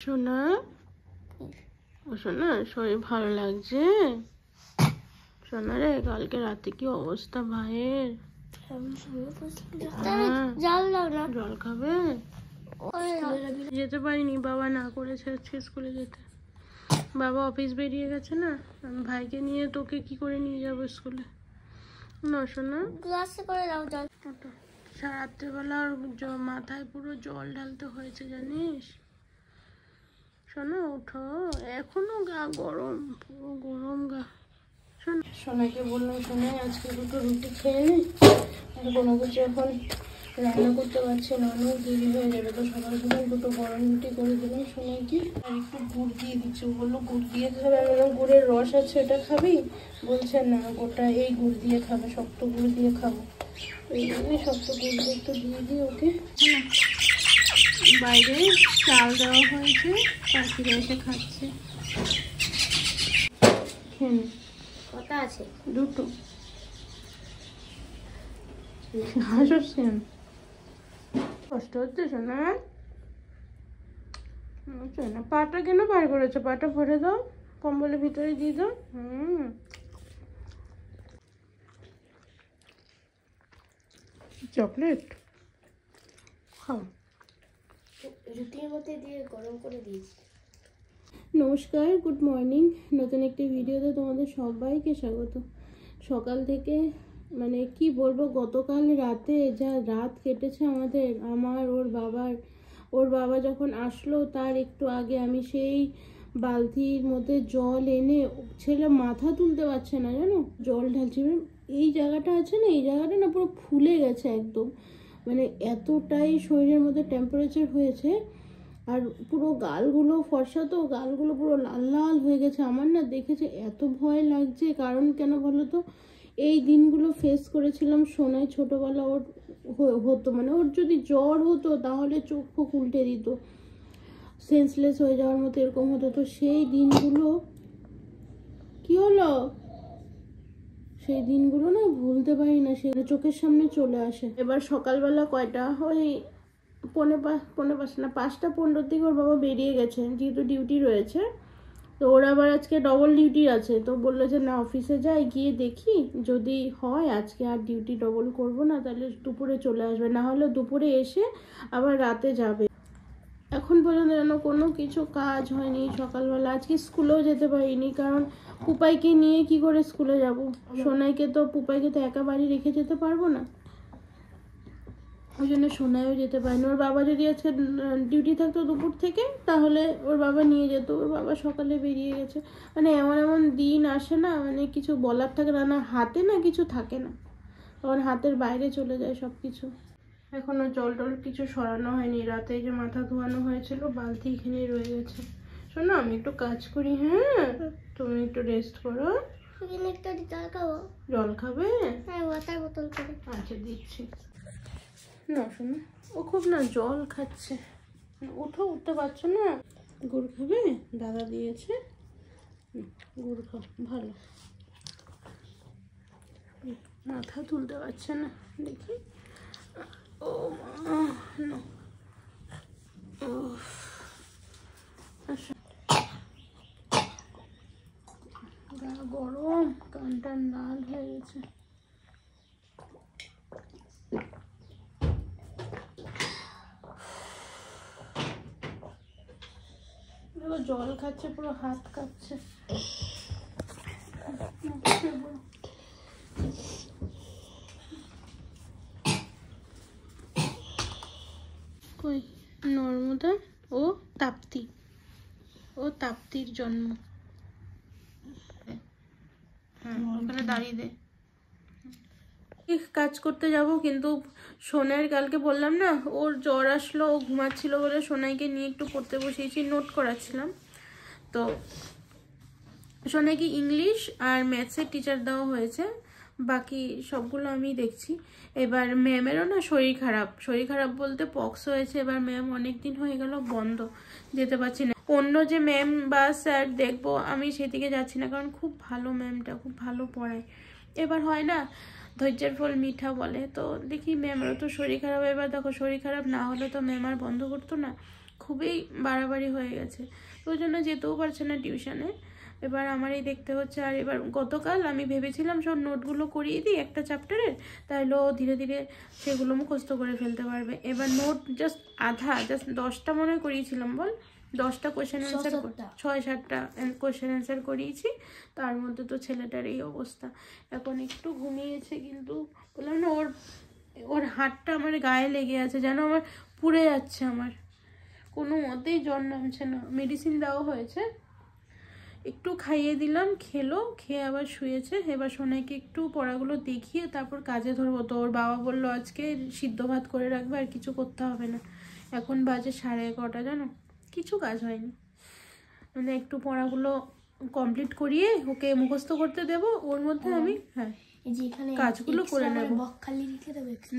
সোনা সোনা শরীর ভালো লাগছে? সোনা রে কালকে রাতে কি অবস্থা ভাইয়ের? জল খাবে? যেতে পারিনি, বাবা না করেছে আজকে স্কুলে যেতে। বাবা অফিস বেরিয়ে গেছে না, আমি ভাইকে নিয়ে তোকে কি করে নিয়ে যাবো স্কুলে? না সোনা, গ্লাসে করে দাও জল। রাত্রেবেলা মাথায় পুরো জল ঢালতে হয়েছে জানিস। সোনা ওঠো, এখনো গা গরম, পুরো গরম গা। সোনাকে বললাম সোনা আজকে দুটো রুটি খেয়ে নে, কোনো কিছু এখন রান্না করতে পারছে না, অনেক দেরি হয়ে যাবে। তো সকাল সকাল দুটো গরম রুটি করে দিলাম সোনাকে, আর একটু গুড় দিয়ে দিচ্ছি। বললো গুড় দিয়ে খাবে, আমি গুড়ের রস আছে ওটা খাবি? বলছে না, গোটা এই গুড় দিয়ে খাবে, শক্ত গুড় দিয়ে খাবো। এই জন্যই শক্ত গুড় একটু দিয়ে দিই ওকে। বাইরে চাল দেওয়া হয়েছে, পাখিরা এসে খাচ্ছে। কটা আছে? দুটো। হাসছেন, কষ্ট হচ্ছে শোনা? না, পাটা কেন বার করেছো? পাটা ভরে দাও, কম্বলের ভিতরে দিয়ে দাও। চকলেট খাও। রুটির মধ্যে দিয়ে গরম করে দিয়েছি। নমস্কার, গুড মর্নিং। নতুন একটি ভিডিওতে তোমাদের সবাইকে স্বাগত। সকাল থেকে মানে কি বলবো, গতকাল রাতে যা রাত কেটেছে আমাদের, আমার ওর বাবা যখন আসলো তার একটু আগে আমি সেই বালতির মধ্যে জল এনে, ছেলে মাথা তুলতে পারছে না জানো, জল ঢালছি। এই জায়গাটা আছে না, এই জায়গাটা না পুরো ফুলে গেছে একদম, মানে এতটাই শরীরের মধ্যে টেম্পারেচার হয়েছে। আর পুরো গালগুলো ফর্সা, তো গালগুলো পুরো লাল লাল হয়ে গেছে। আমার না দেখেছে এত ভয় লাগছে। কারণ কেন বলো তো, এই দিনগুলো ফেস করেছিলাম সোনায় ছোটবেলা। ওর হতো মানে ওর যদি জ্বর হতো তাহলে চোখ ফোক উল্টে দিত, সেন্সলেস হয়ে যাওয়ার মতো এরকম হতো। তো সেই দিনগুলো কি হলো, সেই দিনগুলো না ভুলতে পারি না, সেগুলো চোখের সামনে চলে আসে। এবার সকালবেলা কয়টা, ওই পৌনে পাঁচটা না, 5:15 দিকে ওর বাবা বেরিয়ে গেছে, যেহেতু ডিউটি রয়েছে। তো ওর আবার আজকে ডবল ডিউটি আছে। তো বললো যে না, অফিসে যাই, গিয়ে দেখি যদি হয় আজকে আর ডিউটি ডবল করব না, তাহলে দুপুরে চলে আসবে, না হলে দুপুরে এসে আবার রাতে যাবে। এখন পর্যন্ত যেন কোনো কিছু কাজ হয়নি। সকালবেলা আজকে স্কুলেও যেতে পারিনি, কারণ পুপাইকে নিয়ে কি করে স্কুলে যাব? পুপাইকে তো একা বাড়ি রেখে যেতে পারবো না, ওই জন্য সোনায়ও যেতে পারেনি। ওর বাবা যদি আজকে ডিউটি থাকতো দুপুর থেকে, তাহলে ওর বাবা নিয়ে যেত। ওর বাবা সকালে বেরিয়ে গেছে। মানে এমন এমন দিন আসে না, মানে কিছু বলার থাকে না, না হাতে না কিছু থাকে না, তখন হাতের বাইরে চলে যায় সব কিছু। এখনো জল টল কিছু সরানো হয়নি। রাতে যে মাথা ধোয়ানো হয়েছিল, বালতি এখানেই রয়ে গেছে। শোনো, আমি একটু কাজ করি, হ্যাঁ তুমি একটু রেস্ট করো। জল খাবে? হ্যাঁ, ওয়াটার বোতল করে। আচ্ছা দিচ্ছি। না শোনো, ও খুব না জল খাচ্ছে। উঠতে পারছো না? গুড় খাবে? দাদা দিয়েছে, গুড় খাও, ভালো। মাথা তুলতে পারছে না, দেখি। ও মা, আচ্ছা, গা গরম, কান টান লাল হয়ে গেছে। জল খাচ্ছে, পুরো হাত কাঁপছে। কই নর্মদা? ও তাপ্তির জন্ম। হ্যাঁ, ওখানে দাঁড়িয়ে দে। কাজ করতে যাব, কিন্তু সোনার কালকে বললাম না ওর জ্বর আসলো, ও ঘুমাচ্ছিল বলে সোনাইকে নিয়ে একটু পড়তে বসিয়েছি, নোট করাচ্ছিলাম। তো সোনাইকে ইংলিশ আর ম্যাথসের টিচার দেওয়া হয়েছে, বাকি সবগুলো আমি দেখছি। এবার ম্যামেরও না শরীর খারাপ বলতে পক্স হয়েছে। এবার ম্যাম অনেকদিন হয়ে গেল বন্ধ, যেতে পারছি না। অন্য যে ম্যাম বা স্যার দেখবো, আমি সেদিকে যাচ্ছি না, কারণ খুব ভালো ম্যামটা, খুব ভালো পড়ায়। এবার হয় না, ধৈর্যের ফল মিঠা বলে। তো দেখি, ম্যামেরও তো শরীর খারাপ। এবার দেখো, শরীর খারাপ না হলে তো ম্যাম আর বন্ধ করতো না। খুবই বাড়াবাড়ি হয়ে গেছে, ওই জন্য যেতেও পারছে না টিউশনে। এবার আমারই দেখতে হচ্ছে। আর এবার গতকাল আমি ভেবেছিলাম সব নোটগুলো করিয়ে দিই একটা চ্যাপ্টারের, তাহলে ও ধীরে ধীরে সেগুলো মুখস্থ করে ফেলতে পারবে। এবার নোট জাস্ট 10টা মনে করিয়েছিলাম, বল 10টা কোয়েশ্চেন অ্যান্সার, 6-7টা কোয়েশ্চেন অ্যান্সার করিয়েছি, তার মধ্যে তো ছেলেটার এই অবস্থা। এখন একটু ঘুমিয়েছে, কিন্তু বললাম না ওর হাতটা আমার গায়ে লেগে আছে, যেন আমার পুড়ে যাচ্ছে, আমার কোনো মতেই জ্বর নামছে না। মেডিসিন দেওয়া হয়েছে, একটু খাইয়ে দিলাম, খেলো, খেয়ে আবার শুয়েছে। এবার সোনাইকে একটু পড়াগুলো দেখিয়ে তারপর কাজে ধরবো। তো ওর বাবা বললো আজকে সিদ্ধ ভাত করে রাখবে, আর কিছু করতে হবে না। এখন বাজে 11:30, জানো, কিছু কাজ হয়নি। মানে একটু পড়াগুলো কমপ্লিট করিয়ে ওকে মুখস্থ করতে দেব, ওর মধ্যে আমি কাজগুলো করে নেব।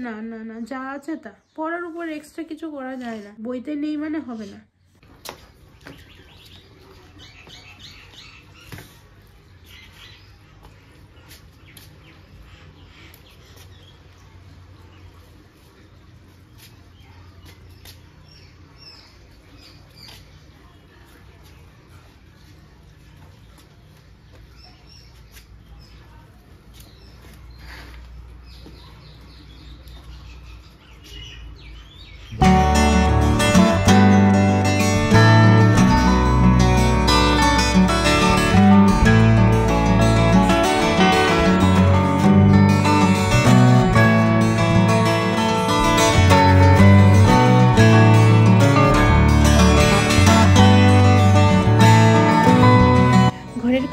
না না না, যা আছে তা, পড়ার উপর এক্সট্রা কিছু করা যায় না, বইতে নেই মানে হবে না।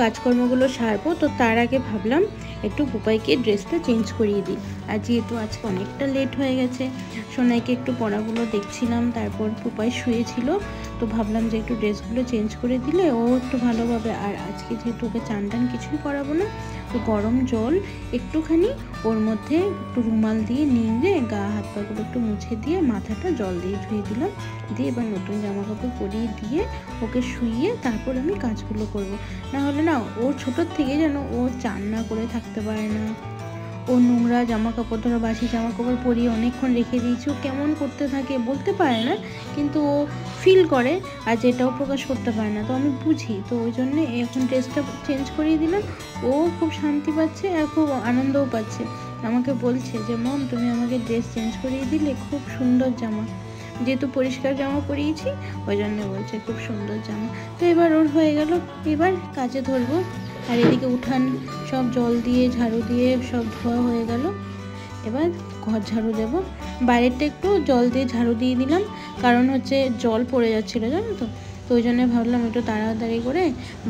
কাজকর্মগুলো সারবো, তো তার আগে ভাবলাম একটু পুপাইকে ড্রেসটা চেঞ্জ করিয়ে দিই। আর যেহেতু আজকে অনেকটা লেট হয়ে গেছে, সোনাইকে একটু পড়াগুলো দেখছিলাম, তারপর পুপাই শুয়েছিল, তো ভাবলাম যে একটু ড্রেসগুলো চেঞ্জ করে দিলে ও একটু ভালোভাবে। আর আজকে যেহেতু ওকে চান টান কিছুই করাবো না, তো গরম জল একটুখানি ওর মধ্যে একটু রুমাল দিয়ে নিয়ে গা হাত পাগুলো একটু মুছে দিয়ে মাথাটা জল দিয়ে ধুয়ে দিলাম, দিয়ে এবার নতুন জামা কাপড় পরিয়ে দিয়ে ওকে শুইয়ে তারপর আমি কাজগুলো করব। না হলে না, ও ছোটোর থেকে যেন ও চান না করে থাকতে পারে না। ও নোংরা জামা কাপড়, ধরো বাসি জামা কাপড় পরিয়ে অনেকক্ষণ রেখে দিয়েছি, ও কেমন করতে থাকে বলতে পারে না, কিন্তু ও ফিল করে, আর যেটাও প্রকাশ করতে পারে না, তো আমি বুঝি। তো ওই জন্যে এখন ড্রেসটা চেঞ্জ করিয়ে দিলাম, ও খুব শান্তি পাচ্ছে আর খুব আনন্দও পাচ্ছে। আমাকে বলছে যে মম, তুমি আমাকে ড্রেস চেঞ্জ করিয়ে দিলে, খুব সুন্দর জামা, যেহেতু পরিষ্কার জামা পরিয়েছি ওই জন্য বলছে খুব সুন্দর জামা। তো এবার ওর হয়ে গেল, এবার কাজে ধরবো। আর এদিকে উঠান সব জল দিয়ে ঝাড়ু দিয়ে সব ধোয়া হয়ে গেল, এবার ঘর ঝাড়ু দেবো। বাইরেরটা একটু জল দিয়ে ঝাড়ু দিয়ে দিলাম, কারণ হচ্ছে জল পড়ে যাচ্ছিলো, জানো তো, তো ওই জন্য ভাবলাম একটু তাড়াতাড়ি করে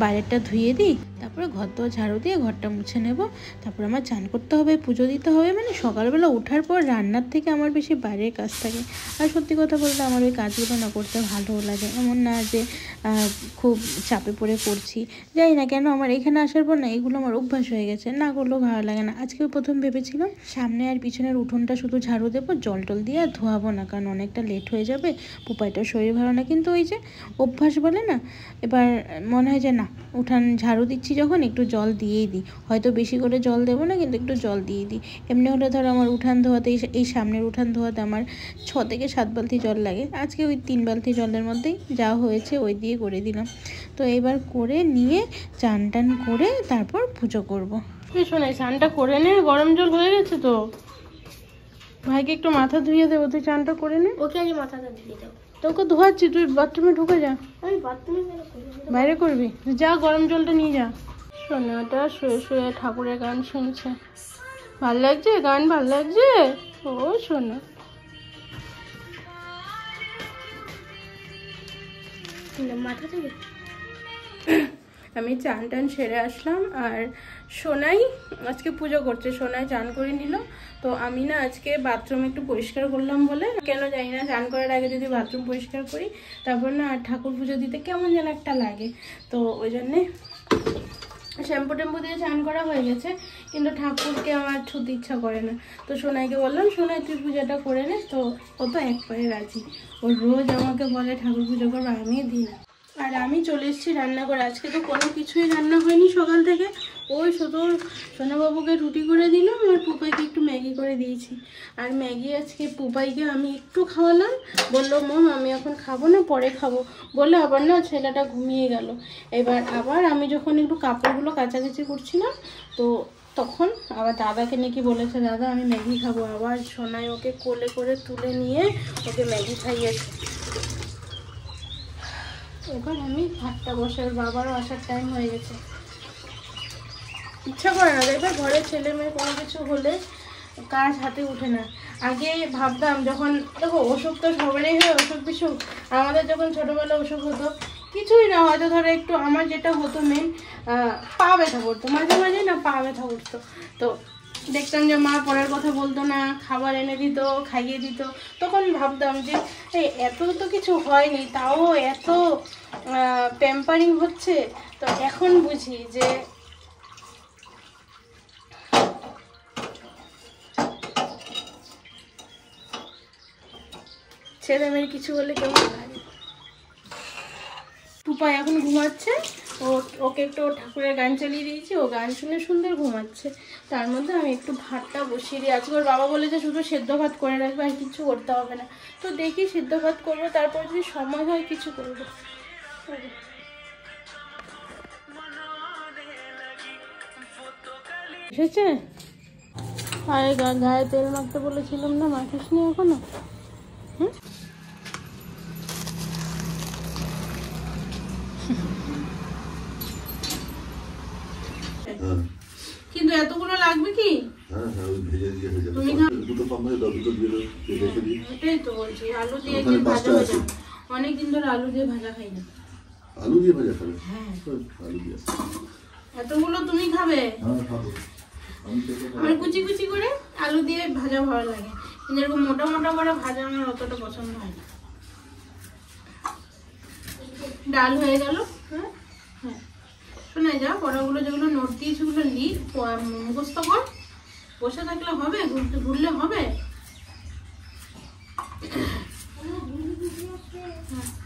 বাইরেরটা ধুয়ে দিই, তারপরে ঘর তো ঝাড়ু দিয়ে ঘরটা মুছে নেব। তারপর আমার চান করতে হবে, পুজো দিতে হবে। মানে সকালবেলা ওঠার পর রান্নার থেকে আমার বেশি বাইরের কাজ থাকে। আর সত্যি কথা বলতে আমার ওই কাজগুলো না করতে ভালোও লাগে, এমন না যে খুব চাপে পড়ে করছি, জানি না কেন আমার এখানে আসার পর না এগুলো আমার অভ্যাস হয়ে গেছে, না করলেও ভালো লাগে না। আজকেও প্রথম ভেবেছিলাম সামনে আর পিছনের উঠোনটা শুধু ঝাড়ু দেবো, জল টল দিয়ে আর ধোয়াবো না, কারণ অনেকটা লেট হয়ে যাবে, পুপাইটার শরীর ভালো না। কিন্তু ওই যে অভ্যাস বলে না, এবার মনে হয় যে না, উঠান ঝাড়ু দিচ্ছি যখন একটু জল দিয়েই দিই, হয়তো বেশি করে জল দেবো না, কিন্তু একটু জল দিয়ে দিই। এমনি হলে ধরো আমার উঠান ধোয়াতে, এই সামনের উঠান ধোয়াতে আমার 6 থেকে 7 বালতি জল লাগে, আজকে ওই 3 বালতি জলের মধ্যেই যা হয়েছে ওই দিয়ে করে দিলাম। তো এবার করে নিয়ে চান টান করে তারপর পুজো করবো। শোনাই, চানটা করে নে, গরম জল হয়ে গেছে তো, ভাইকে একটু মাথা ধুয়ে দেবো, তুই চানটা করে নে। ওকে আজ মাথাটা ধুয়ে দাও। তোকে ধোয়াচ্ছি, তুই বাথরুমে ঢুকে যা। আমি বাথরুমে বাইরে করবি, যা গরম জলটা নিয়ে যা। সোনাটা শুয়ে শুয়ে ঠাকুরের গান শুনছে, ভাল লাগছে গান, ভাল লাগছে। ও সোনা, মাথা থেকে আমি চান টান সেরে আসলাম। আর সোনাই আজকে পুজো করছে, সোনাই চান করে নিল। তো আমি না আজকে বাথরুম একটু পরিষ্কার করলাম বলে, কেন জানি না, চান করার আগে যদি বাথরুম পরিষ্কার করি তারপর না আর ঠাকুর পুজো দিতে কেমন যেন একটা লাগে। তো ওই জন্যে শ্যাম্পু ট্যাম্পু দিয়ে চান করা হয়ে গেছে, কিন্তু ঠাকুরকে আমার ছুতে ইচ্ছা করে না। তো সোনাইকে বললাম, সোনাই তুই পূজাটা করে নে, তো ও তো এক পায়ে রাজি। ও রোজ আমাকে বলে ঠাকুর পুজো করবো, আমি দিই না। আর আমি চলে এসেছি রান্না করে। আজকে তো কোনো কিছুই রান্না হয়নি সকাল থেকে, ওই শুধু সোনাবাবুকে রুটি করে দিলাম আর পুপাইকে একটু ম্যাগি করে দিয়েছি। আর ম্যাগি আজকে পুপাইকে আমি একটু খাওয়ালাম, বললো মম আমি এখন খাবো না, পরে খাবো বলে আবার না ছেলেটা ঘুমিয়ে গেল। এবার আবার আমি যখন একটু কাপড়গুলো কাচাকাচি করছিলাম তো তখন আবার দাদাকে নাকি বলেছে দাদা আমি ম্যাগি খাবো, আবার সোনাই ওকে কোলে করে তুলে নিয়ে ওকে ম্যাগি খাইয়েছে। এবার আমি ভাতটা বসে, ওর বাবারও আসার টাইম হয়ে গেছে। ইচ্ছা করে না, এবার ঘরে ছেলে মেয়ে কোনো কিছু হলে কাজ হাতে উঠে না। আগে ভাবতাম যখন দেখো অসুখ তো সবারই হয়, অসুখ বিসুখ, আমাদের যখন ছোটোবেলায় অসুখ হতো কিছুই না, হয়তো ধরো একটু আমার যেটা হতো মেন পা ব্যথা করতো, মাঝে মাঝে না পা ব্যথা করতো, তো দেখতাম যে মা পড়ার কথা বলতো না, খাবার এনে দিত, খাইয়ে দিত, তখন ভাবতাম যে এই এত তো কিছু হয়নি তাও এত প্যাম্পারিং হচ্ছে। তো এখন বুঝি যে ছেলে মেয়ের কিছু হলে কেমন লাগে। পুপা এখন ঘুমাচ্ছে, ওকে একটু ঠাকুরের গান চালিয়ে দিয়েছি, ও গান শুনে সুন্দর ঘুমাচ্ছে। তার মধ্যে আমি একটু ভাতটা বসিয়ে দিই। আজকে ওর বাবা বলেছে শুধু সেদ্ধ ভাত করে রাখবে, আর কিছু করতে হবে না। তো দেখি সেদ্ধ ভাত করবো, তারপর যদি সময় হয় কিছু করবো। এসেছে? আরে গায়ে তেল মাখতে বলেছিলাম না, মাখিস নি এখনো? হুম, কিন্তু এতগুলো লাগবে কি? তুমি এটাই তো বলছি, আলু দিয়ে ভাজা ভাজা, অনেকদিন ধরে আলু দিয়ে ভাজা খাই না। আলু দিয়ে ভাজা খাবে? হ্যাঁ, আলু দিয়ে। এতগুলো তুমি খাবে? আমার কুচি কুচি করে আলু দিয়ে ভাজা ভালো লাগে, কিন্তু এরকম মোটা মোটা করে ভাজা আমার অতটা পছন্দ হয় না। ডাল হয়ে গেল। হ্যাঁ হ্যাঁ, শোনা যা, পড়াগুলো যেগুলো নোট দিয়েছি ওগুলো লিখ, মুখস্থ কর। বসে থাকলে হবে? ঘুরলে হবে?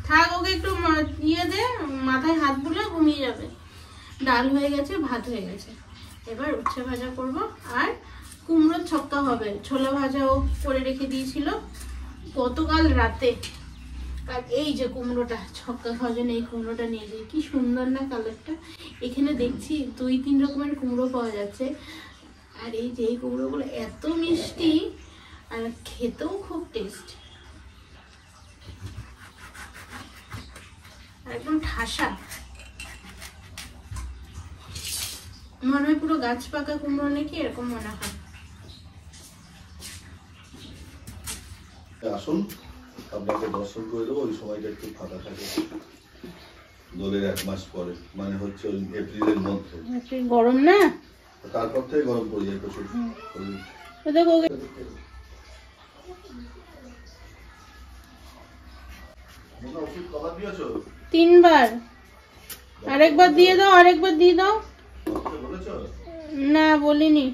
থাক, ওকে একটু ইয়ে দে, মাথায় হাত বুলে ঘুমিয়ে যাবে। ডাল হয়ে গেছে, ভাত হয়ে গেছে, এবার উচ্ছে ভাজা করব আর কুমড়োর ছক্কা হবে। ছোলা ভাজাও করে রেখে দিয়েছিল গতকাল রাতে। আর এই যে কুমড়োটা ছক্কা খাওয়ার জন্য এই কুমড়োটা নিয়ে যাই, কি সুন্দর না কালারটা। এখানে দেখছি 2-3 রকমের কুমড়ো পাওয়া যাচ্ছে, আর এই যে এই কুমড়োগুলো এত মিষ্টি আর খেতেও খুব টেস্ট, একদম ঠাসা, মনে হয় পুরো গাছ পাকা কুমড়ো নাকি, এরকম মনে হয়। আসুন, আপনাকে দর্শন করে দেবো। ওই সময়টা একটু ফাঁকা থাকে দোলের 1 মাস পরে, মানে হচ্ছে ওই এপ্রিলের মধ্যে। গরম না, তারপর থেকে গরম পড়ে যায় প্রচুর। দেখো 3 বার, আরেকবার দিয়ে দাও, আরেকবার দিয়ে দাও। না বলিনি।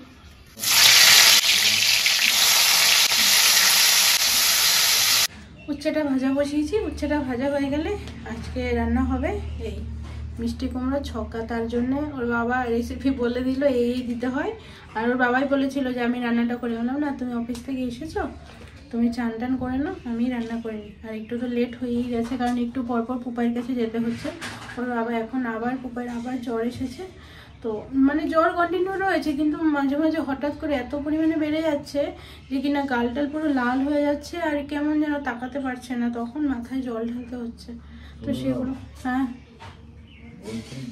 উচ্ছেটা ভাজা বসিয়েছি, উচ্ছেটা ভাজা হয়ে গেলে আজকে রান্না হবে এই মিষ্টি কুমড়ো ছক্কা। তার জন্য ওর বাবা রেসিপি বলে দিল এই দিতে হয়, আর ওর বাবাই বলেছিল যে আমি রান্নাটা করে বললাম না তুমি অফিস থেকে এসেছো, তুমি চান টান করে নাও, আমি রান্না করে নিই। আর একটু তো লেট হয়েই গেছে, কারণ একটু পরপর পুপাইয়ের কাছে যেতে হচ্ছে। ওর বাবা এখন আবার পুপাইয়ের আবার জ্বর এসেছে, তো মানে জ্বর কন্টিনিউ রয়েছে, কিন্তু মাঝে মাঝে হঠাৎ করে এত পরিমাণে বেড়ে যাচ্ছে যে কিনা গালটাল পুরো লাল হয়ে যাচ্ছে, আর কেমন যেন তাকাতে পারছে না, তখন মাথায় জল ঢালতে হচ্ছে। তো সেগুলো হ্যাঁ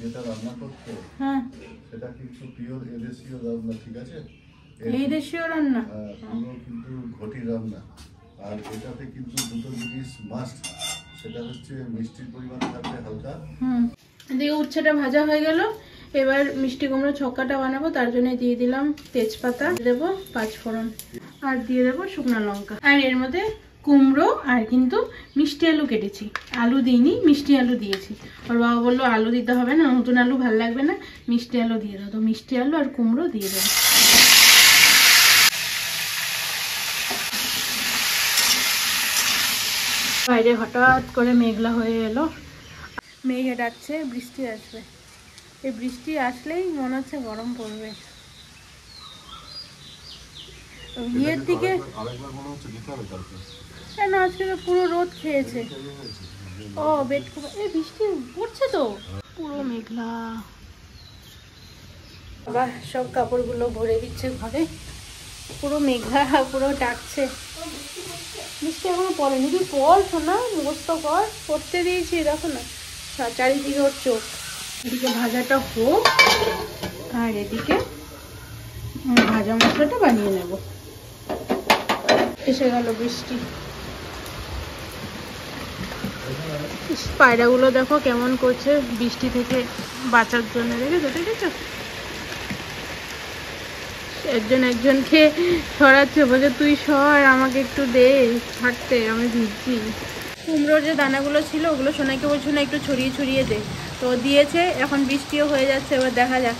যেটা রান্না করতে, হ্যাঁ সেটা কিন্তু পিওর এদেশীয় রান্না, ঠিক আছে? এই দেশীয় রান্না, পুরো কিন্তু ঘটি রান্না। আর এটাতে কিন্তু দুটো জিনিস মাস্ট, সেটা হচ্ছে মিষ্টির পরিমাণ থাকবে হালকা। এদিকে উচ্ছেটা ভাজা হয়ে গেল, এবার মিষ্টি কুমড়ো ছক্কাটা বানাবো, তার জন্য দিয়ে দিলাম তেজপাতা, দেবো 5 ফোড়ন, আর দিয়ে দেবো শুকনো লঙ্কা। আর এর মধ্যে কুমড়ো আর কিন্তু মিষ্টি আলু কেটেছি, আলু দিইনি, মিষ্টি আলু দিয়েছি। ওর বাবা বললো আলু দিতে হবে না, নতুন আলু ভালো লাগবে না, মিষ্টি আলু দিয়ে দাও। তো মিষ্টি আলু আর কুমড়ো দিয়ে দেবো। বাইরে হঠাৎ করে মেঘলা হয়ে এলো, মেঘে ডাকছে, বৃষ্টি আসবে। এই বৃষ্টি আসলেই মনে হচ্ছে গরম পড়বে। বিয়ের দিকে কেন আজকে তো পুরো রোদ খেয়েছে। ও বেড কভার, এই বৃষ্টি পড়ছে তো, পুরো মেঘলা। বাবা সব কাপড়গুলো ভরে দিচ্ছে ঘরে, পুরো মেঘলা, পুরো ডাকছে। বৃষ্টি এখনো পড়েনি, তুই পড় শোনা, মুখস্থ কর। পড়তে দিয়েছি, দেখো না চারিদিকে ওর চোখ। এদিকে ভাজাটা হোক আর এদিকে ভাজা মশলাটা বানিয়ে নেব। এসে গেল বৃষ্টি। পায়রাগুলো দেখো কেমন করছে বৃষ্টি থেকে বাঁচার জন্য, দেখেছো? একজনকে সরাচ্ছে, বলছে তুই সর, আমাকে একটু দে ছাড়তে, আমি ভিজছি। কুমড়োর যে দানাগুলো ছিল ওগুলো সোনাইকে বলছো না একটু ছড়িয়ে ছড়িয়ে দে, তো দিয়েছে। এখন বৃষ্টিও হয়ে যাচ্ছে, এবার দেখা যাক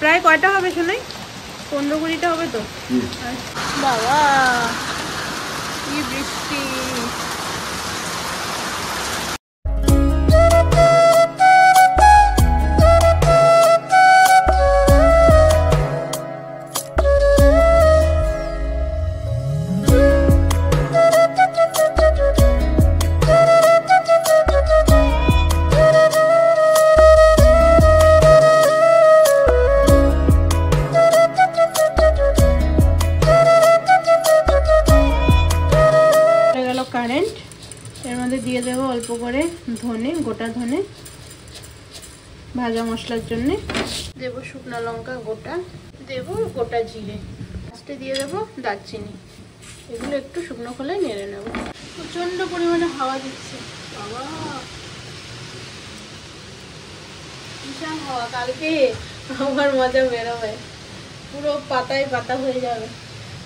প্রায় কয়টা হবে সোনাই, 15-20টা হবে তো। বাবা কি বৃষ্টি! কারেন্ট, এর মধ্যে দিয়ে দেবো অল্প করে ধনে, গোটা ধনে ভাজা মশলার জন্য, দেবো শুকনো লঙ্কা গোটা, দেবো গোটা জিরে, লাস্টে দিয়ে দেবো দারচিনি। এগুলো একটু শুকনো খোলে নেড়ে নেব। প্রচন্ড পরিমাণে হাওয়া দিচ্ছে বাবা, বিশাল হাওয়া। কালকে আমার মজা বেরোবে, পুরো পাতায় পাতা হয়ে যাবে।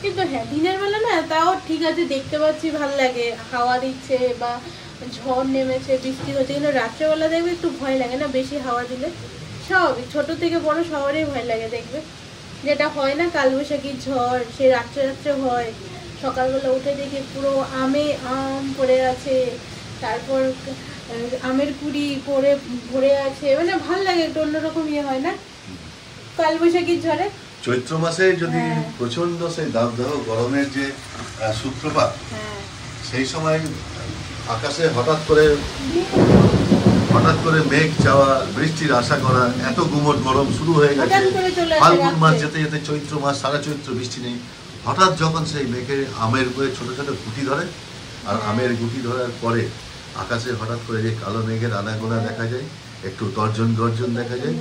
কিন্তু হ্যাঁ দিনের বেলা না তাও ঠিক আছে, দেখতে পাচ্ছি ভালো লাগে, হাওয়া দিচ্ছে বা ঝড় নেমেছে, বৃষ্টি হচ্ছে। কিন্তু রাত্রেবেলা দেখবে একটু ভয় লাগে না বেশি হাওয়া দিলে? স্বাভাবিক, ছোট থেকে বড় সবারই ভয় লাগে দেখবে। যেটা হয় না কালবৈশাখীর ঝড়, সে রাত্রে রাত্রে হয়, সকালবেলা উঠে দেখি পুরো আম পড়ে আছে, তারপর আমের কুড়ি ভরে আছে, মানে ভাল লাগে, একটু অন্যরকম ইয়ে হয় না কালবৈশাখীর ঝড়ে। চৈত্র মাসে যদি প্রচন্ড সেই দাবদাহ গরমের যে সূত্রপাত, সেই সময় আকাশে হঠাৎ করে মেঘ যাওয়া, বৃষ্টির আশা করা, এত গুমট গরম শুরু হয়ে গেছে। ফাল্গুন মাস যেতে যেতে চৈত্র মাস, সারা চৈত্র বৃষ্টি নেই। হঠাৎ যখন সেই মেঘে আমের উপরে ছোট ছোট গুটি ধরে, আর আমের গুটি ধরার পরে আকাশে হঠাৎ করে যে কালো মেঘের আনাগোনা দেখা যায়, একটু গর্জন দেখা যায়,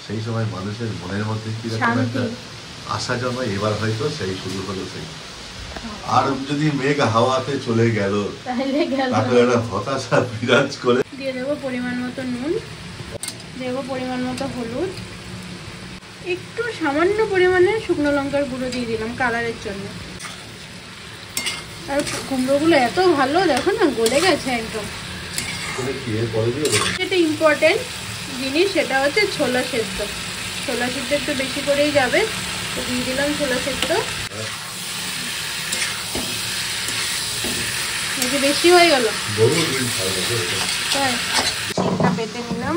সেই সময় মানুষের মনের মধ্যে কিরকম একটা আশা জন্মায়। এবার হয়তো সেই শুরু হলো সেই। আর যদি মেঘ হাওয়াতে চলে গেল তাহলে একটা হতাশা বিরাজ করে। দিয়ে দেবো পরিমাণ মতো নুন, দেবো পরিমাণ মতো হলুদ, একটু সামান্য পরিমাণে শুকনো লঙ্কার গুঁড়ো দিয়ে দিলাম কালারের জন্য। আর কুমড়োগুলো এত ভালো, দেখো না গলে গেছে একদম। এটা ইম্পর্টেন্ট জিনিস, সেটা হচ্ছে ছোলা সেদ্ধ। ছোলা সেদ্ধ একটু বেশি করেই যাবে, তো দিয়ে দিলাম ছোলা সেদ্ধ। বেশি হয়ে গেল, পেতে নিলাম।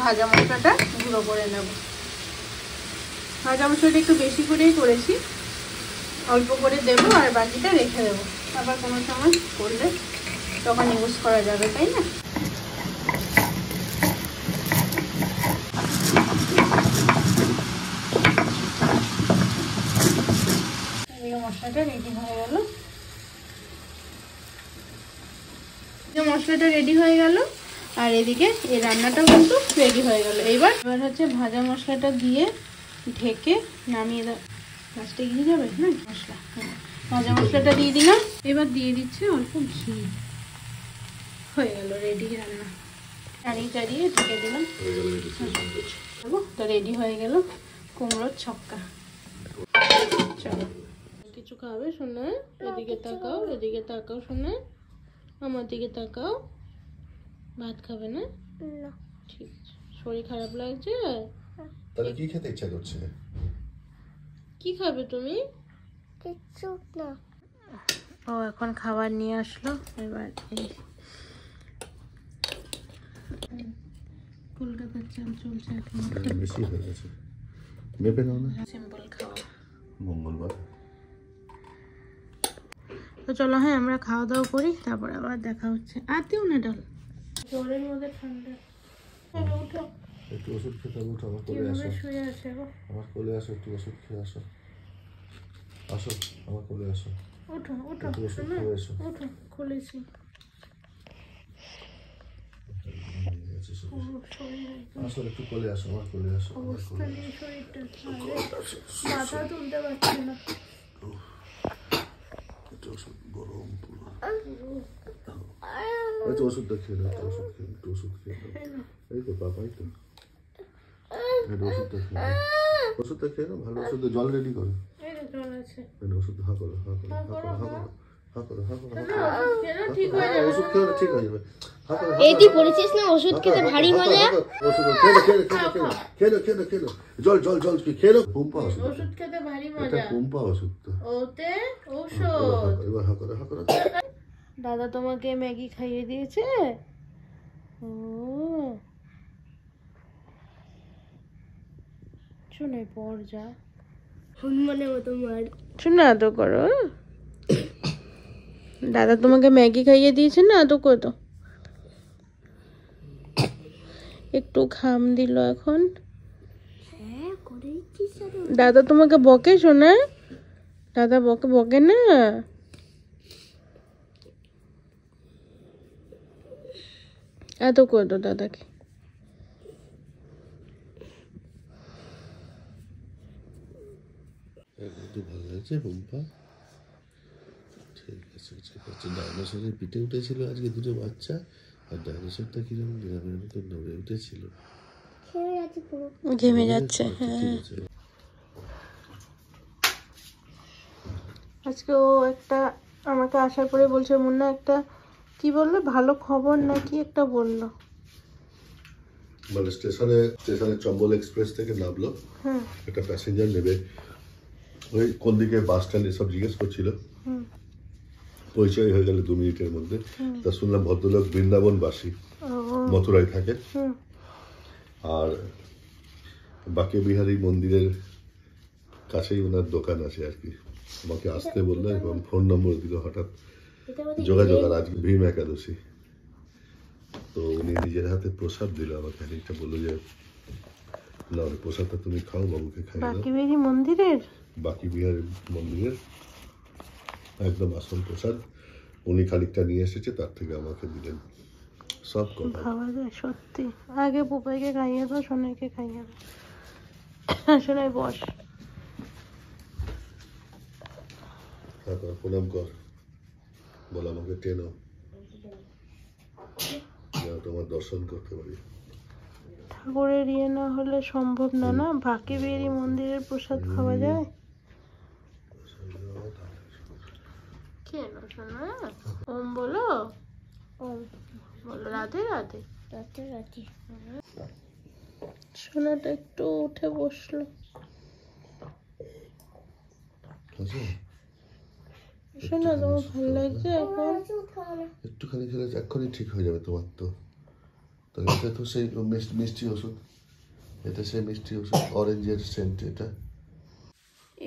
ভাজা মশলাটা গুঁড়ো করে নেব। ভাজা মশলাটা একটু বেশি করেই করেছি, অল্প করে দেবো আর বাকিটা রেখে দেবো, আবার কোনো সময় করলে তখন ইউজ করা যাবে, তাই না? মশলাটা রেডি হয়ে গেল, মশলাটা রেডি হয়ে গেল, আর এদিকে এই রান্নাটাও কিন্তু রেডি হয়ে গেল। এবার হচ্ছে ভাজা মশলাটা দিয়ে ঢেকে নামিয়ে দাও। লাস্টে ঘি যাবে না মশলা, ভাজা মশলাটা দিয়ে দিলাম। এবার দিয়ে দিচ্ছে অল্প ঘি, হয়ে গেল রেডি রান্না। চাড়িয়ে ঢেকে দিলাম, তো রেডি হয়ে গেল কুমড়োর ছক্কা। চলো কিছু খাবে শোনা? এদিকে তাকাও, এদিকে তাকাও শোনা, আমার দিকে তাকাও। ভাত খাবে না? ঠিক আছে। শরীর খারাপ লাগছে? তাহলে কি খেতে ইচ্ছা করছে? কি খাবে তুমি? কিচ্ছু না। ও এখন খাবার নিয়ে আসলো। এবার কলকাতার চাল চলছে এখন, বেশি হয়ে গেছে, মেপে নাও না, সিম্পল খাওয়া। মঙ্গলবার। তো চলো হ্যাঁ আমরা খাওয়া দাওয়া করি, তারপর আবার দেখা হচ্ছে। আর দিও না ডাল, জ্বরের মধ্যে ঠান্ডা। চলো উঠো, একটু ওষুধ খেতে হবে, উঠো, আমার কোলে আসো, শুয়ে আছে গো। আমার কোলে আসো, একটু ওষুধ খেয়ে আসো, আসো আমার কোলে আসো, উঠো উঠো একটু ওষুধ শোনো, খেয়ে এসো। উঠো, খুলেছি। আসো একটু কোলে আসো, আমার কোলে আসো, অবস্থা নেই শরীরটা, মাথা তুলতে পারছি না। ওষুধ গরম পুরো, একটু ওষুধটা খেয়ে নাও, একটু ওষুধ খেয়ে, একটু ওষুধ খেয়ে নাও, এই তো পাপাই তো, একটু ওষুধটা খেয়ে নাও, ওষুধটা খেয়ে নাও, ভালো ওষুধ, জল রেডি করো, জল আছে, ওষুধ হা করো, হা করো, হা করো, হা করো, হা করো, হা করো, ঠিক হয়ে যাবে, ওষুধ খেয়ে ঠিক হয়ে যাবে। এই তুই পড়েছিস না ওষুধ খেতে ভারী মজা। ওষুধ খেয়ে নাও, জল জল জল খেয়ে নাও, পুম্পা ওষুধ, ওষুধ খেতে ভারী এটা মজা, পুম্পা ওষুধ তো, ওতে ঔষধ। এবার হা করো, হা করো। দাদা তোমাকে ম্যাগি খাইয়ে দিয়েছে? ও শুনে পর যা, হনুমানের মতো মার। শুনে আদো করো। দাদা তোমাকে ম্যাগি খাইয়ে দিয়েছে না, আদো করো। একটু ঘাম দিল এখন। হ্যাঁ করেছিস। দাদা তোমাকে বকে শোনা, দাদা বকে বকে না। এত করে দো দাদাকে। একটু ভালো লাগছে পুম্পা, ঠিক আছে ঠিক আছে। ডাইনোসরের পিঠে উঠেছিল আজকে দুটো বাচ্চা, আর ডাইনোসরটা কিরকম গ্রামের মতো নড়ে উঠেছিল, ঘেমে যাচ্ছে। হ্যাঁ আজকে ও একটা আমাকে আসার পরে বলছে মুন্না একটা কি বললো, ভালো খবর নাকি একটা বললো। মানে স্টেশনে চম্বল এক্সপ্রেস থেকে নামলো, একটা প্যাসেঞ্জার নেবে, ওই কোন দিকে বাস স্ট্যান্ড এসব জিজ্ঞেস করছিল, পরিচয় হয়ে গেল 2 মিনিটের মধ্যে। তা শুনলাম ভদ্রলোক বৃন্দাবনবাসী, মথুরায় থাকে, আর বাকে বিহারী মন্দিরের কাছেই ওনার দোকান আছে আর কি। আমাকে আসতে বললো এবং ফোন নম্বর দিল, হঠাৎ যোগাযোগ, আর আজকে ভীম একাদশী, তো উনি নিজের হাতে প্রসাদ দিল আমাকে, একটা বললো যে না প্রসাদটা তুমি খাও, বাবুকে খাই দাও। বাকি বিহারী মন্দিরের, বাকি বিহারী মন্দিরের একদম আসল প্রসাদ, উনি খানিকটা নিয়ে এসেছে, তার থেকে আমাকে দিলেন সব কথা। ভাবা যায় সত্যি। আগে পুপাইকে খাইয়ে দাও, সোনাইকে খাইয়ে দাও। সোনাই বস, তারপর প্রণাম কর, বল আমাকে টেনো, তোমার দর্শন করতে পারি। ঠাকুরের ইয়ে না হলে সম্ভব না, না বাকি বিহারী মন্দিরের প্রসাদ খাওয়া যায়। কেন শোনা, ওম বলো, ওম বলো, রাধে রাধে। রাতে রাতে সোনাটা একটু উঠে বসলো। শোনা তোমার ভালো লাগছে এখন? একটুখানি খেলে এক্ষুনি ঠিক হয়ে যাবে তোমার তো। তো এটা তো সেই মিষ্টি ওষুধ, এটা সেই মিষ্টি ওষুধ, অরেঞ্জের সেন্ট এটা।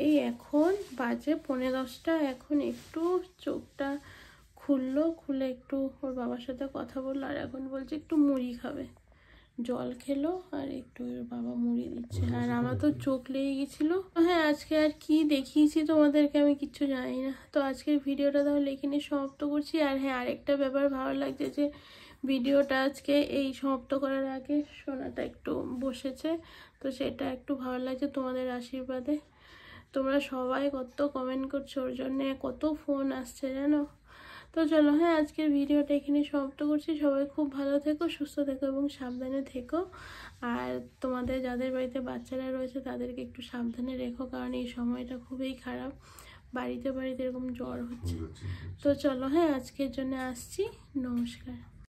এই এখন বাজে 10:45, এখন একটু চোখটা খুললো, খুলে একটু ওর বাবার সাথে কথা বললো, আর এখন বলছে একটু মুড়ি খাবে। জল খেলো আর একটু ওর বাবা মুড়ি দিচ্ছে, আর আমার তো চোখ লেগে গেছিলো। হ্যাঁ আজকে আর কি দেখিয়েছি তোমাদেরকে আমি কিচ্ছু জানি না। তো আজকের ভিডিওটা তাহলে এখানে সমাপ্ত করছি। আর হ্যাঁ আরেকটা ব্যাপার ভালো লাগছে যে ভিডিওটা আজকে এই সমাপ্ত করার আগে সোনাটা একটু বসেছে, তো সেটা একটু ভালো লাগছে তোমাদের আশীর্বাদে। তোমরা সবাই কত কমেন্ট করছো, ওর জন্যে কত ফোন আসছে জানো। তো চলো হ্যাঁ আজকের ভিডিওটা এখানে সমাপ্ত করছি। সবাই খুব ভালো থেকো, সুস্থ থেকো এবং সাবধানে থেকো। আর তোমাদের যাদের বাড়িতে বাচ্চারা রয়েছে তাদেরকে একটু সাবধানে রেখো, কারণ এই সময়টা খুবই খারাপ, বাড়িতে বাড়িতে এরকম জ্বর হচ্ছে। তো চলো হ্যাঁ আজকের জন্য আসছি, নমস্কার।